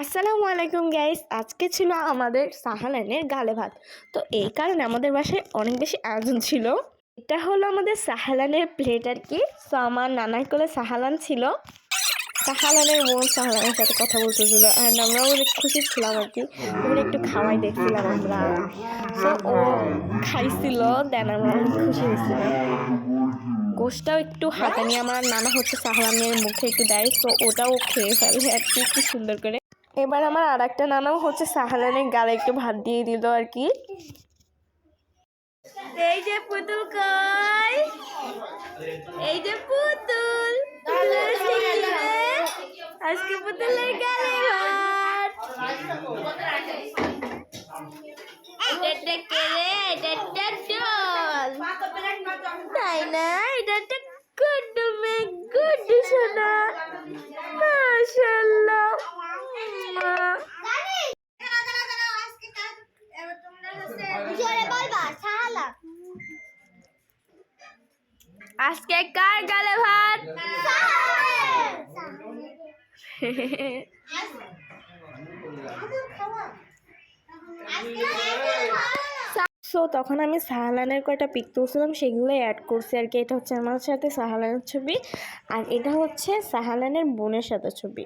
আসসালামু আলাইকুম গাইস, আজকে ছিল আমাদের সাহালানের গালে ভাত। তো এই কারণে আমাদের বাসায় অনেক বেশি আয়োজন ছিল। এটা হলো আমাদের সাহালানের প্লেট আর কি। তো আমার নানার কোলে সাহালান ছিল, সাহালানের বোন সাহালানের সাথে কথা বলতেছিল, অ্যান্ড আমরাও অনেক খুশি ছিলাম আর কি। ওগুলো একটু খাওয়াই দেখছিলাম আমরা। তো ও খাইছিল, দেন আমরা অনেক খুশি হয়েছিলাম। গোশটাও একটু হাতে নিয়ে আমার নানা হচ্ছে সাহালানের মুখে একটু দেয়, তো ওটাও খেয়ে ফেলে আর কি, কি সুন্দর করে। এবার আমার আর একটা নানাও হচ্ছে সাহালানের গালে একটু ভাত দিয়ে দিল আর কি। এই যে পুতুল কই, এই যে পুতুল, আজকে পুতুলের গালে ভাত। এটা কে রে? এটা ডল, তাই না? এটা একটা গুড্ডু মেয়ে, গুড্ডু সোনা, মাশাআল্লাহ। আজকে কার গালে ভাত? সো তখন আমি সাহালানের কয়টা পিক তুলছিলাম, সেগুলোই অ্যাড করছি আর কি। এটা হচ্ছে আমার সাথে সাহালানের ছবি, আর এটা হচ্ছে সাহালানের বোনের সাথে ছবি।